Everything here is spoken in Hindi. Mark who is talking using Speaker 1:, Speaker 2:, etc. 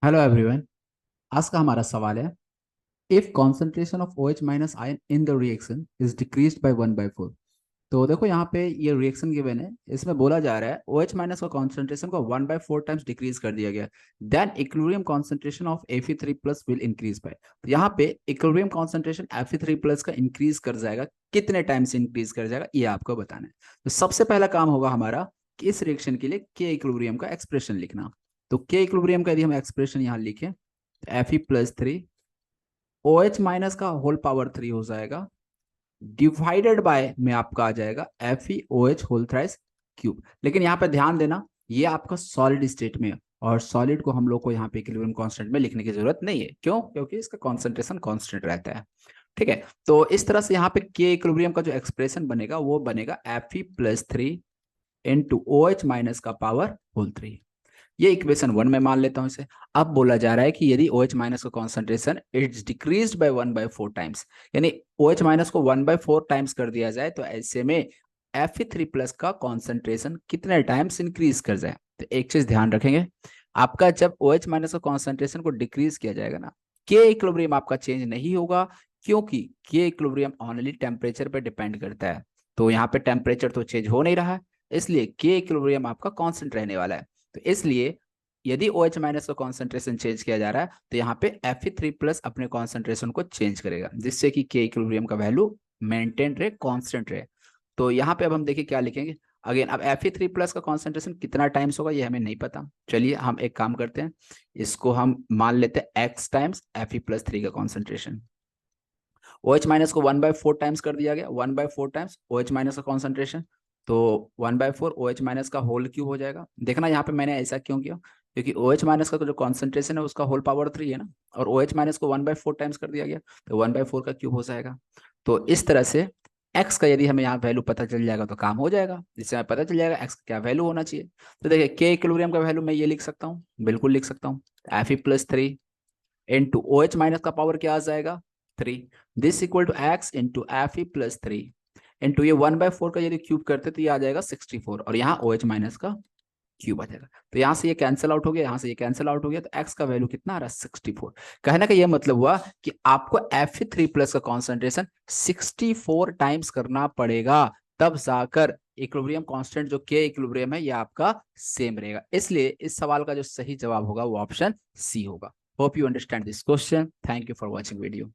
Speaker 1: Hello everyone. आज का हमारा सवाल है, if concentration of OH minus ion in the reaction is decreased bye 1/4। तो देखो यहाँ पे ये रिएक्शन गिवन है, इसमें बोला जा रहा है OH माइनस का कॉन्सेंट्रेशन को 1/4 टाइम्स डिक्रीज कर दिया गया, then equilibrium concentration of Fe3+ will increase by. तो यहाँ पे इक्विलिब्रियम कॉन्सेंट्रेशन Fe3+ का इंक्रीज कर जाएगा, कितने टाइम्स इंक्रीज कर जाएगा ये आपको बताना है। तो सबसे पहला काम होगा हमारा कि इस रिएक्शन के लिए के इक्विलिब्रियम का एक्सप्रेशन लिखना। तो के इक्विलिब्रियम का यदि हम एक्सप्रेशन यहाँ लिखें तो Fe+3 OH माइनस का होल पावर 3 हो जाएगा, डिवाइडेड बाय में आपका आ जाएगा FeOH होल थ्राइस क्यूब। लेकिन यहाँ पे ध्यान देना, ये आपका सॉलिड स्टेट में है और सॉलिड को हम लोग को यहाँ पे इक्विलिब्रियम कांस्टेंट में लिखने की जरूरत नहीं है। क्यों? क्योंकि इसका कॉन्सेंट्रेशन कांस्टेंट रहता है। ठीक है, तो इस तरह से यहाँ पे के इक्विलिब्रियम का जो एक्सप्रेशन बनेगा वो बनेगा Fe+3 इंटू OH माइनस का पावर होल 3। ये इक्वेशन 1 में मान लेता हूं इसे। अब बोला जा रहा है कि यदि OH माइनस का concentration it's decreased bye 1/4 times, यानी OH माइनस को 1/4 टाइम्स कर दिया जाए तो ऐसे में Fe3+ का कॉन्सेंट्रेशन कितने टाइम्स इंक्रीज कर जाए। तो एक चीज ध्यान रखेंगे, आपका जब OH माइनस का कॉन्सेंट्रेशन को डिक्रीज किया जाएगा ना, के इक्विलिब्रियम आपका चेंज नहीं होगा, क्योंकि के इक्विलिब्रियम ओनली टेम्परेचर पे डिपेंड करता है। तो यहाँ पे टेम्परेचर तो चेंज हो नहीं रहा है, इसलिए के इक्विलिब्रियम आपका कांस्टेंट रहने वाला है। तो इसलिए यदि OH माइनस का कॉन्सेंट्रेशन चेंज किया जा रहा है तो यहाँ पे Fe3+ अपने कॉन्सेंट्रेशन को चेंज करेगा, जिससे कि के इक्विलिब्रियम का वैल्यू मेंटेन रहे, कांस्टेंट रहे। तो यहाँ पे अब हम देखिए क्या लिखेंगे। अगेन अब Fe3+ का कॉन्सेंट्रेशन कितना टाइम्स होगा ये हमें नहीं पता। चलिए हम एक काम करते हैं, इसको हम मान लेते हैं x टाइम्स Fe+3 का कॉन्सेंट्रेशन। OH माइनस को 1/4 टाइम्स कर दिया गया, 1/4 टाइम्स OH माइनस का कॉन्सेंट्रेशन, तो 1/4 OH माइनस का होल क्यूब हो जाएगा। देखना यहाँ पे मैंने ऐसा क्यों किया, क्योंकि OH माइनस का तो जो कॉन्सेंट्रेशन है उसका होल पावर 3 है ना, और OH माइनस को 1/4 टाइम्स कर दिया गया तो 1/4 का क्यूब हो जाएगा। तो इस तरह से एक्स का यदि हमें यहाँ वैल्यू पता चल जाएगा तो काम हो जाएगा, जिससे हमें पता चल जाएगा एक्स का क्या वैल्यू होना चाहिए। तो देखिए के इक्विलिब्रियम का वैल्यू मैं ये लिख सकता हूँ, बिल्कुल लिख सकता हूँ, Fe+3 इंटू OH माइनस का पावर क्या आ जाएगा 3, this equal to x into Fe+3 into ये 1/4 का यदि क्यूब करते तो ये आ जाएगा 64, और यहाँ OH माइनस का क्यूब आ जाएगा। तो यहाँ से ये कैंसिल आउट हो गया, यहाँ से ये कैंसिल आउट हो गया, तो एक्स का वैल्यू कितना आ रहा है 64। कहने का ये मतलब हुआ कि आपको Fe3+ का कॉन्सेंट्रेशन 64 टाइम्स करना पड़ेगा, तब जाकर इक्विलिब्रियम कांस्टेंट जो के इक्विलिब्रियम है ये आपका सेम रहेगा। इसलिए इस सवाल का जो सही जवाब होगा वो ऑप्शन सी होगा। Hope you understand this question. Thank you for watching video.